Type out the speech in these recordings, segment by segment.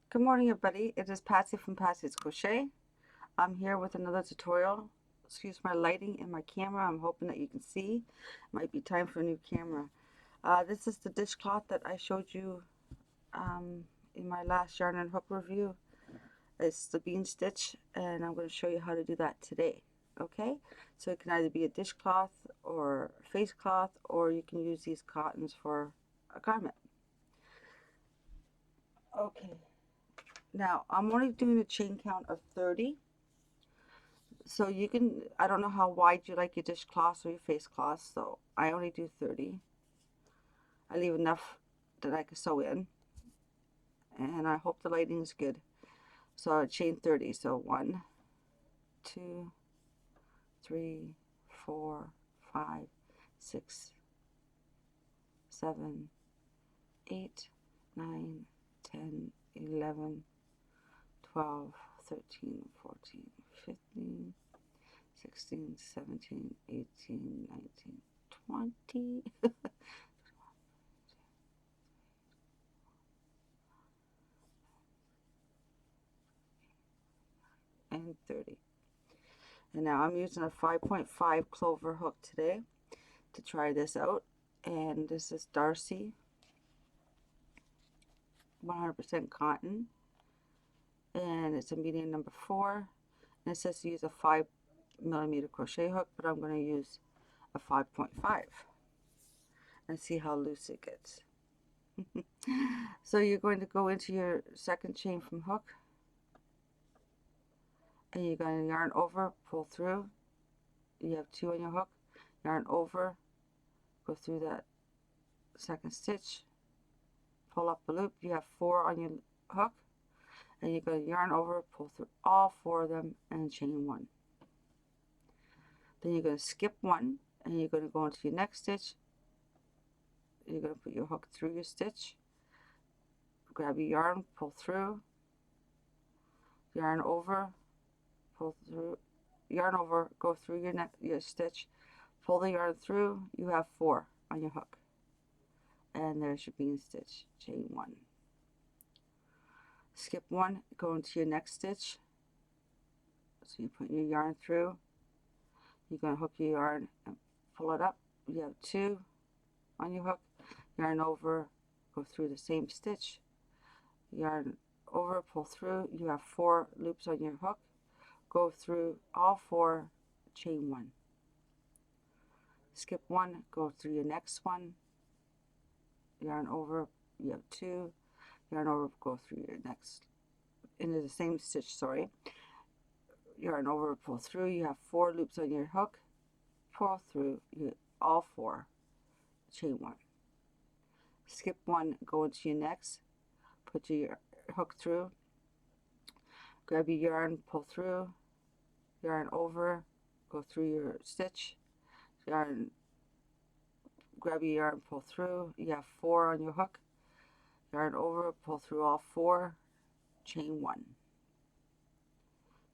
Good morning, everybody. It is Patsy from Patsy's Crochet. I'm here with another tutorial. Excuse my lighting in my camera. I'm hoping that you can see. Might be time for a new camera. This is the dishcloth that I showed you in my last yarn and hook review. It's the bean stitch, and I'm going to show you how to do that today. Okay, so it can either be a dishcloth or face cloth, or you can use these cottons for a garment. Okay, now I'm only doing a chain count of 30. So you can, I don't know how wide you like your dishcloths or your face cloths, so I only do 30. I leave enough that I can sew in, and I hope the lighting is good. So I chain 30, so 1, 2, 3, 4, 5, 6, 7, 8, 9, 10, 11, 12, 13, 14, 15, 16, 17, 18, 19, 20. and 30. And now I'm using a 5.5 clover hook today to try this out. And this is Darcy 100% cotton. And it's a medium number 4. And it says to use a 5mm crochet hook, but I'm going to use a 5.5 and see how loose it gets. So you're going to go into your second chain from hook, and you're going to yarn over, pull through. You have 2 on your hook, yarn over, go through that second stitch, pull up a loop. You have 4 on your hook, and you're going to yarn over, pull through all 4 of them, and chain 1. Then you're going to skip 1, and you're going to go into your next stitch. You're going to put your hook through your stitch, grab your yarn, pull through, yarn over, pull through, yarn over, go through your stitch, pull the yarn through. You have 4 on your hook, and there's your bean stitch, chain 1. Skip 1, go into your next stitch. So you put your yarn through, you're going to hook your yarn and pull it up. You have 2 on your hook, yarn over, go through the same stitch, yarn over, pull through. You have 4 loops on your hook, go through all 4, chain 1. Skip 1, go through your next one, yarn over, you have 2, yarn over, go through your next, into the same stitch, sorry, yarn over, pull through. You have 4 loops on your hook, pull through all 4, chain 1. Skip 1, go into your next, put your hook through, grab your yarn, pull through, yarn over, go through your stitch, yarn, grab your yarn, pull through. You have 4 on your hook, yarn over, pull through all 4, chain 1.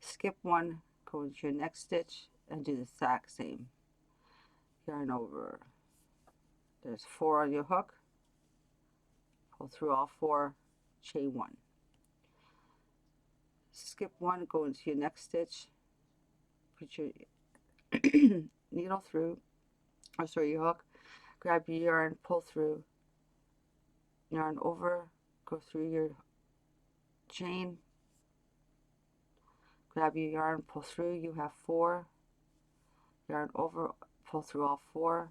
Skip 1, go into your next stitch, and do the exact same. Yarn over, there's 4 on your hook, pull through all 4, chain 1. Skip 1, go into your next stitch, put your needle through, or sorry, your hook, grab your yarn, pull through, yarn over, go through your chain, grab your yarn, pull through. You have 4, yarn over, pull through all 4,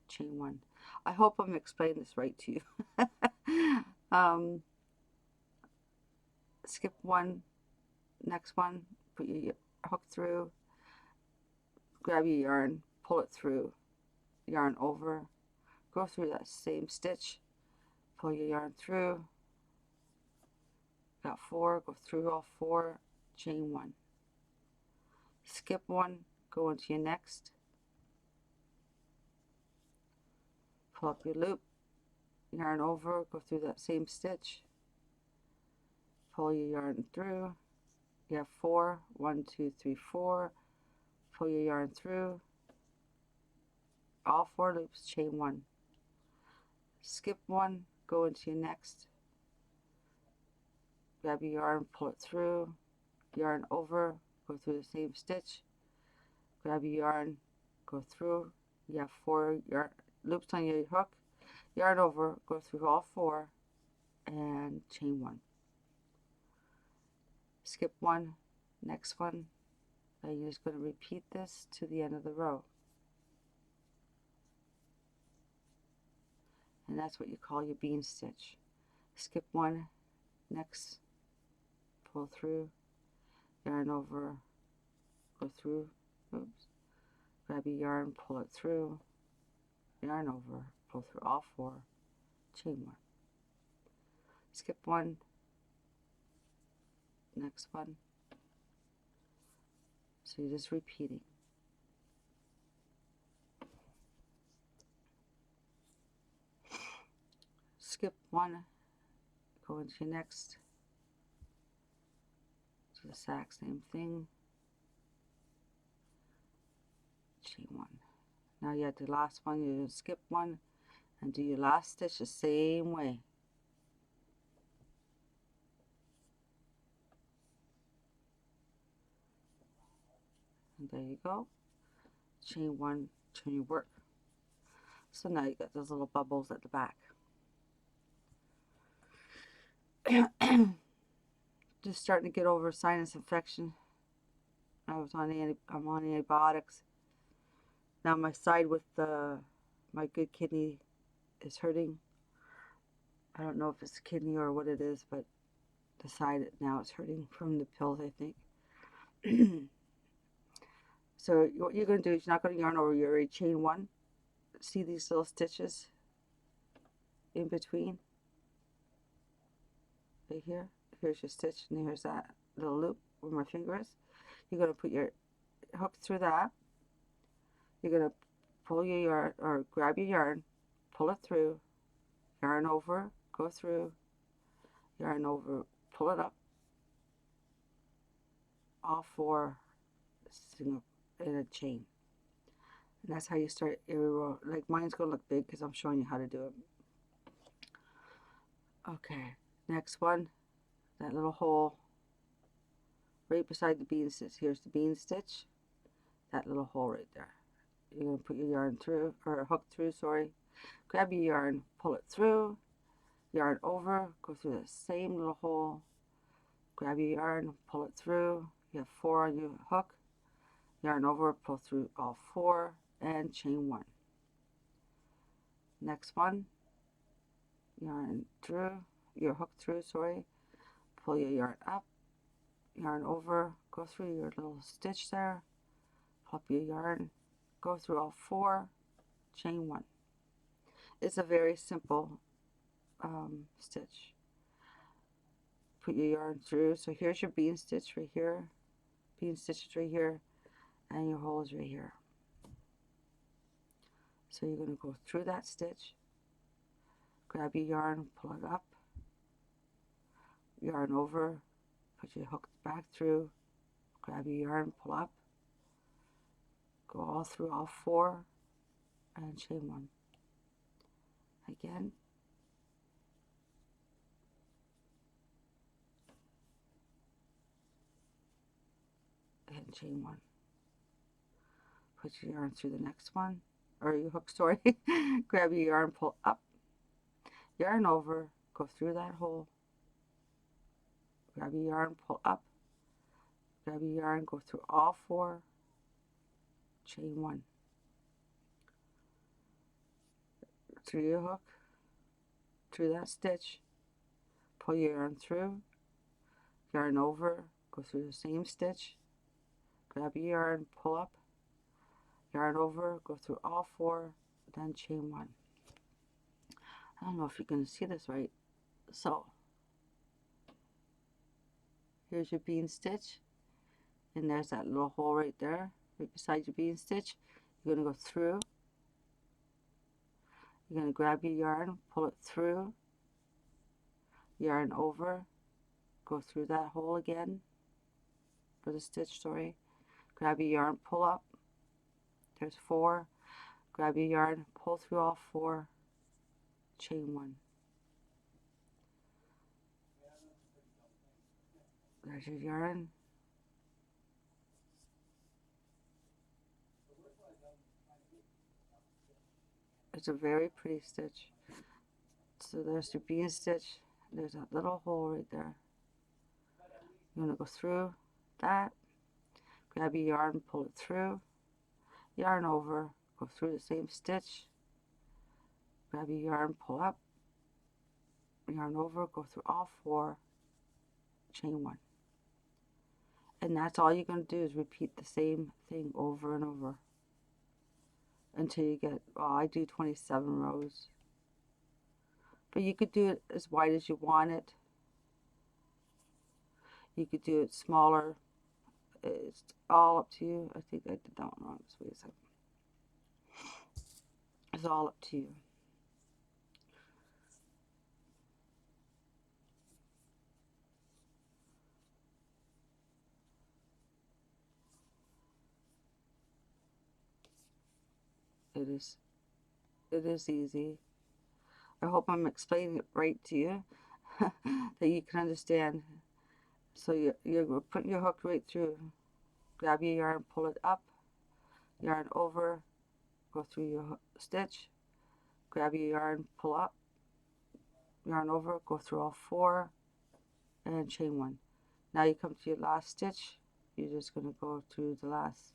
chain 1. I hope I'm explaining this right to you. Skip 1, next one, put your hook through, grab your yarn, pull it through, yarn over, go through that same stitch, pull your yarn through, got 4, go through all 4, chain 1. Skip 1, go into your next, pull up your loop, yarn over, go through that same stitch, pull your yarn through. You have 4, 1, 2, 3, 4, pull your yarn through, all 4 loops, chain 1. Skip 1, go into your next, grab your yarn, pull it through, yarn over, go through the same stitch, grab your yarn, go through. You have 4 yarn loops on your hook, yarn over, go through all 4, and chain 1. Skip 1, next one, and you're just going to repeat this to the end of the row. And that's what you call your bean stitch. Skip 1, next, pull through, yarn over, go through, oops, grab your yarn, pull it through, yarn over, pull through all 4, chain 1. Skip 1, next one. So you're just repeating. Skip 1, go into your next, do the exact same thing, chain 1. Now you have the last one, you skip 1 and do your last stitch the same way. And there you go, chain 1, turn your work. So now you got those little bubbles at the back. Just starting to get over sinus infection. I'm on antibiotics. Now my side with my good kidney is hurting. I don't know if it's kidney or what it is, but the side now it's hurting from the pills, I think. So what you're going to do is you're not going to yarn over. You already chain 1. See these little stitches in between? Right here. Here's your stitch, and here's that little loop where my finger is. You're going to put your hook through that. You're going to pull your yarn, or grab your yarn, pull it through, yarn over, go through, yarn over, pull it up, all 4 single in a chain. And that's how you start every row. Like mine's going to look big because I'm showing you how to do it. Okay, next one, that little hole right beside the bean stitch. Here's the bean stitch, that little hole right there. You're going to put your yarn through, or hook through, sorry. Grab your yarn, pull it through, yarn over, go through the same little hole, grab your yarn, pull it through. You have 4 on your hook, yarn over, pull through all 4, and chain 1. Next one, yarn through, your hook through, sorry, pull your yarn up, yarn over, go through your little stitch there, pull up your yarn, go through all 4, chain 1. It's a very simple stitch. Put your yarn through. So here's your bean stitch right here, bean stitches right here, and your hole is right here. So you're going to go through that stitch, grab your yarn, pull it up, yarn over, put your hook back through, grab your yarn, pull up, go all through all 4, and chain 1. Again, and chain 1. Put your yarn through the next one, or your hook, sorry. Grab your yarn, pull up, yarn over, go through that hole, grab your yarn, pull up, grab your yarn, go through all 4, chain 1. Through your hook, through that stitch, pull your yarn through, yarn over, go through the same stitch, grab your yarn, pull up, yarn over, go through all 4, then chain 1. I don't know if you can see this right. So here's your bean stitch, and there's that little hole right there, right beside your bean stitch. You're going to go through, you're going to grab your yarn, pull it through, yarn over, go through that hole again for the stitch, sorry. Grab your yarn, pull up, there's 4, grab your yarn, pull through all 4, chain 1. There's your yarn. It's a very pretty stitch. So there's your bean stitch. There's that little hole right there. You're going to go through that, grab your yarn, pull it through, yarn over, go through the same stitch, grab your yarn, pull up, yarn over, go through all 4, chain 1. And that's all you're going to do is repeat the same thing over and over until you get, well, I do 27 rows. But you could do it as wide as you want it. You could do it smaller. It's all up to you. I think I did that one wrong. Just wait a second. It's all up to you. It is easy. I hope I'm explaining it right to you, that you can understand. So you're putting your hook right through. Grab your yarn, pull it up, yarn over, go through your stitch, grab your yarn, pull up, yarn over, go through all 4, and chain 1. Now you come to your last stitch. You're just going to go through the last.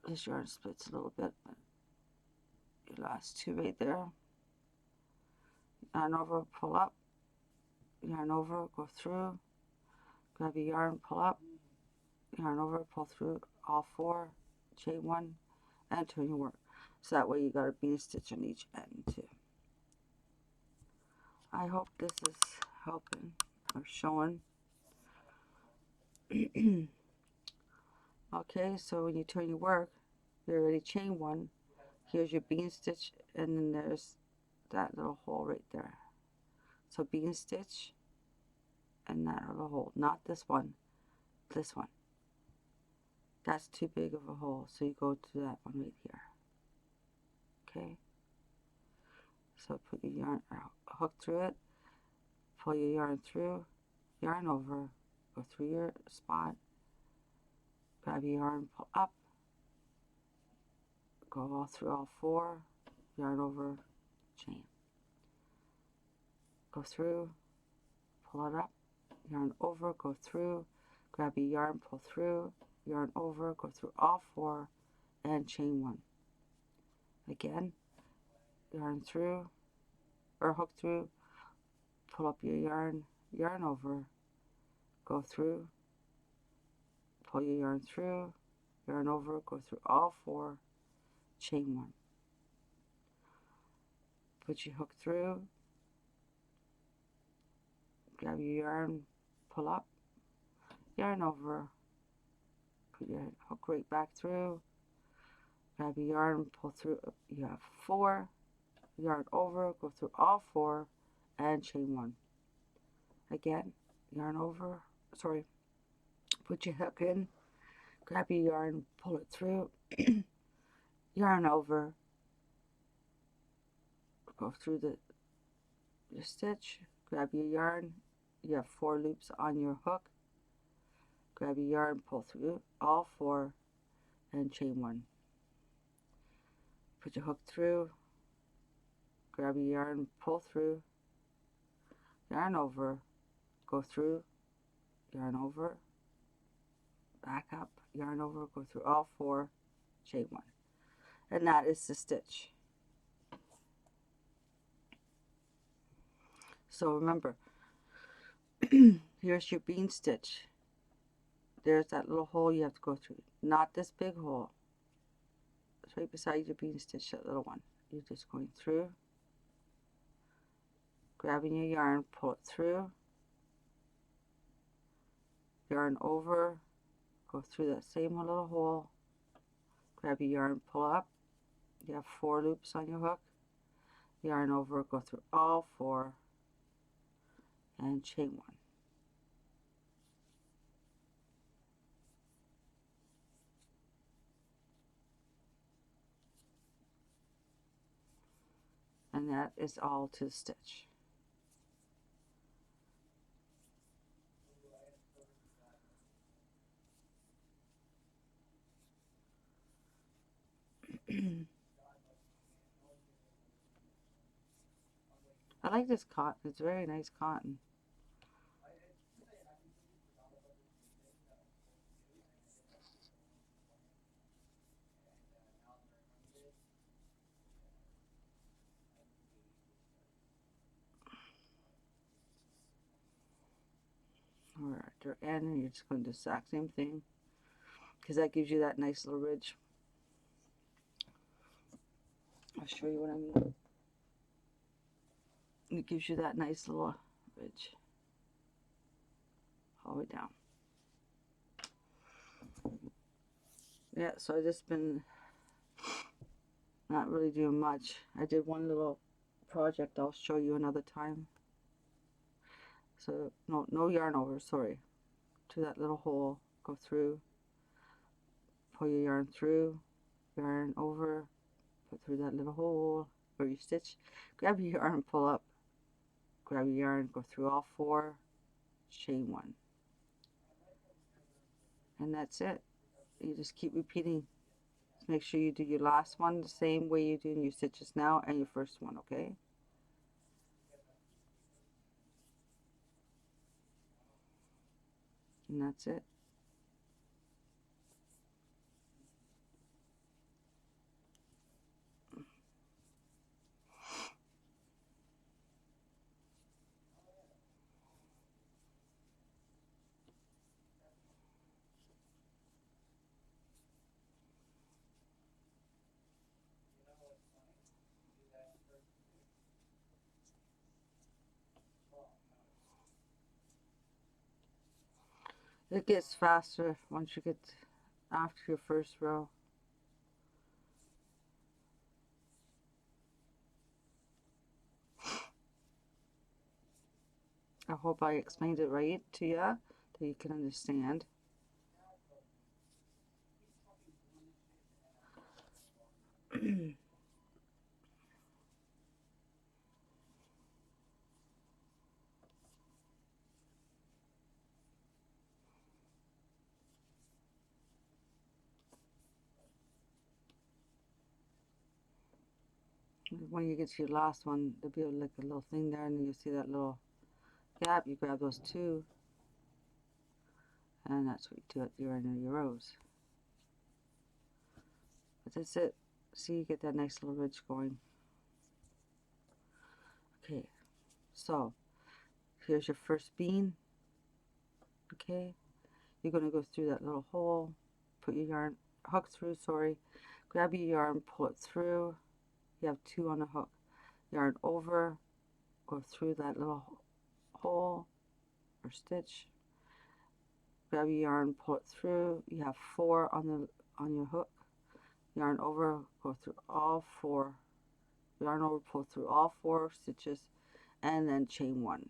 This yarn splits a little bit, but your last 2 right there. Yarn over, pull up, yarn over, go through, grab your yarn, pull up, yarn over, pull through all 4, chain 1, and turn your work. So that way you got a bean stitch on each end too. I hope this is helping or showing. Okay, so when you turn your work, you already chain 1. Here's your bean stitch, and then there's that little hole right there. So bean stitch and that little hole, not this one, this one. That's too big of a hole, so you go to that one right here. Okay, so put your yarn, hook through it, pull your yarn through, yarn over, go through your spot, grab your yarn, pull up, go all through all 4, yarn over, chain, go through, pull it up, yarn over, go through, grab your yarn, pull through, yarn over, go through all 4, and chain 1. Again, yarn through, or hook through, pull up your yarn, yarn over, go through, pull your yarn through, yarn over, go through all 4, chain 1. Put your hook through, grab your yarn, pull up, yarn over, put your hook right back through, grab your yarn, pull through, you have 4, yarn over, go through all 4, and chain 1. Again, yarn over, sorry, put your hook in, grab your yarn, pull it through, yarn over, go through your stitch, grab your yarn, you have 4 loops on your hook, grab your yarn, pull through all 4, and chain 1. Put your hook through, grab your yarn, pull through, yarn over, go through, yarn over, back up, yarn over, go through all 4, chain 1. And that is the stitch. So remember, here's your bean stitch. There's that little hole you have to go through. Not this big hole. It's right beside your bean stitch, that little one. You're just going through, grabbing your yarn, pull it through, yarn over, go through that same little hole, grab your yarn, pull up. You have 4 loops on your hook, yarn over, go through all 4, and chain 1. And that is all to the stitch. I like this cotton. It's very nice cotton. Or at your end, you're just going to do the exact same thing, because that gives you that nice little ridge. I'll show you what I mean. It gives you that nice little ridge all the way down. Yeah, so I've just been not really doing much. I did one little project I'll show you another time. So no yarn over, sorry. To that little hole, go through, pull your yarn through, yarn over, put through that little hole where you stitch, grab your yarn, pull up, grab your yarn, go through all four, chain one. And that's it. You just keep repeating. Just make sure you do your last one the same way you're doing your stitches now and your first one, okay? And that's it. It gets faster once you get after your first row. I hope I explained it right to you, that you can understand. When you get to your last one, there'll be like a little thing there, and then you see that little gap. You grab those two, and that's what you do at your end of your rows. But that's it. See, you get that nice little ridge going. Okay, so here's your first bean. Okay, you're going to go through that little hole, put your yarn, hook through, sorry, grab your yarn, pull it through. You have two on the hook. Yarn over, go through that little hole or stitch, grab your yarn, pull it through. You have four on your hook. Yarn over, go through all four. Yarn over, pull through all four stitches, and then chain one.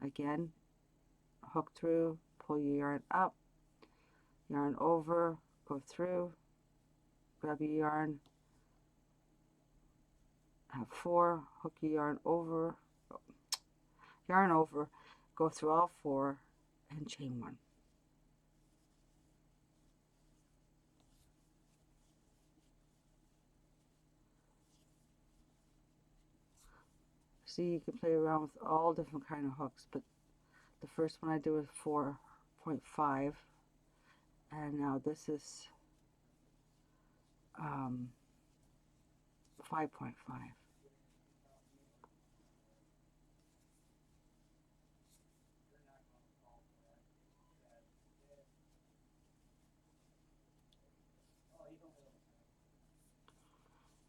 Again, hook through, pull your yarn up, yarn over, go through, grab your yarn, have four, hook your yarn over, go through all four, and chain one. See, you can play around with all different kind of hooks, but the first one I did was 4.5, and now this is 5.5.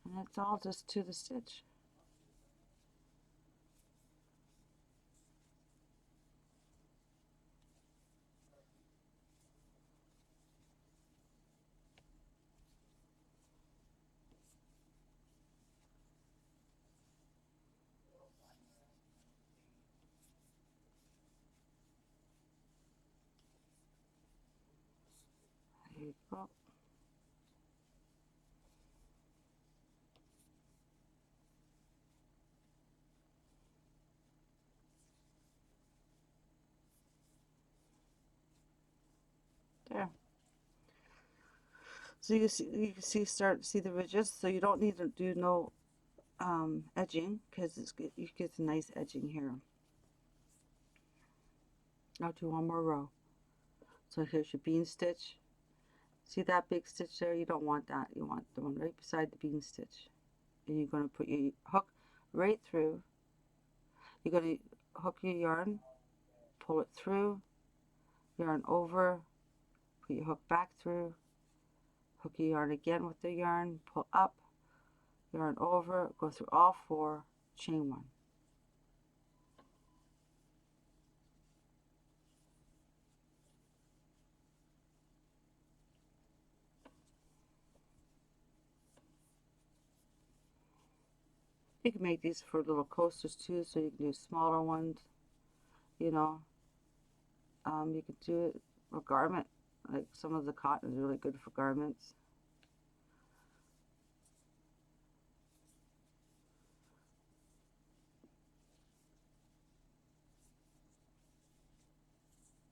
And that's all just to the stitch. There you go. There. So you can see start to see the ridges. So you don't need to do no edging, because you get a nice edging here. I'll do one more row. So here's your bean stitch. See that big stitch there? You don't want that. You want the one right beside the bean stitch. And you're going to put your hook right through. You're going to hook your yarn, pull it through, yarn over, put your hook back through, hook your yarn again with the yarn, pull up, yarn over, go through all four, chain one. You can make these for little coasters too, so you can do smaller ones, you know. You can do it for garment, like some of the cotton is really good for garments.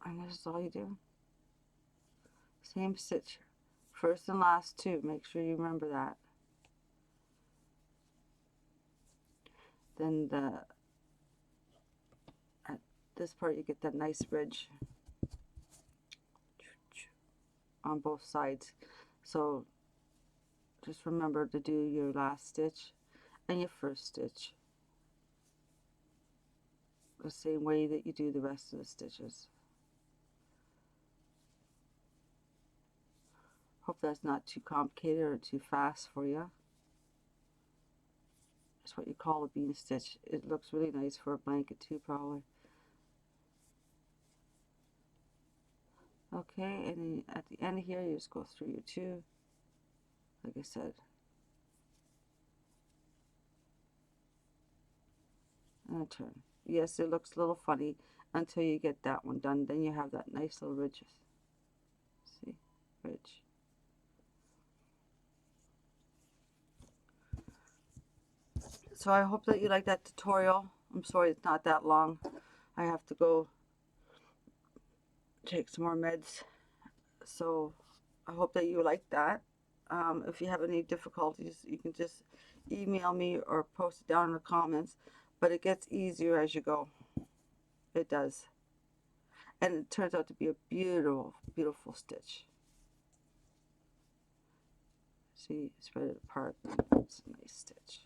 And this is all you do. Same stitch, first and last two, make sure you remember that. Then at this part you get that nice ridge on both sides. So just remember to do your last stitch and your first stitch the same way that you do the rest of the stitches. Hope that's not too complicated or too fast for you. That's what you call a bean stitch. It looks really nice for a blanket too, probably. Okay, and then at the end here, you just go through your two, like I said. And a turn. Yes, it looks a little funny until you get that one done. Then you have that nice little ridges. See? Ridge. So I hope that you like that tutorial. I'm sorry it's not that long. I have to go take some more meds. So I hope that you like that. If you have any difficulties, you can just email me or post it down in the comments. But it gets easier as you go. It does. And it turns out to be a beautiful, beautiful stitch. See, spread it apart. It's a nice stitch.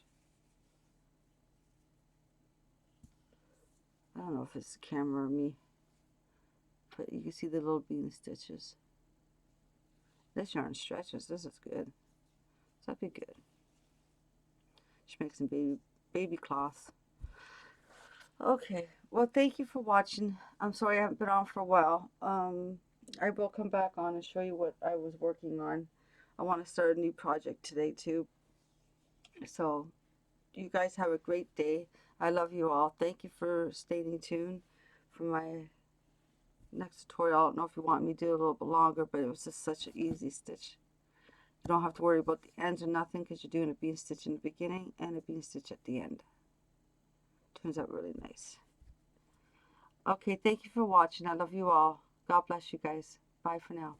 I don't know if it's the camera or me, but you can see the little bean stitches. This yarn stretches. This is good. So that'd be good. Should make some baby cloths. Okay, well, thank you for watching. I'm sorry I haven't been on for a while. I will come back on and show you what I was working on. I want to start a new project today too. So you guys have a great day. I love you all. Thank you for staying tuned for my next tutorial. I don't know if you want me to do it a little bit longer, but it was just such an easy stitch. You don't have to worry about the ends or nothing, because you're doing a bean stitch in the beginning and a bean stitch at the end. Turns out really nice. Okay, thank you for watching. I love you all. God bless you guys. Bye for now.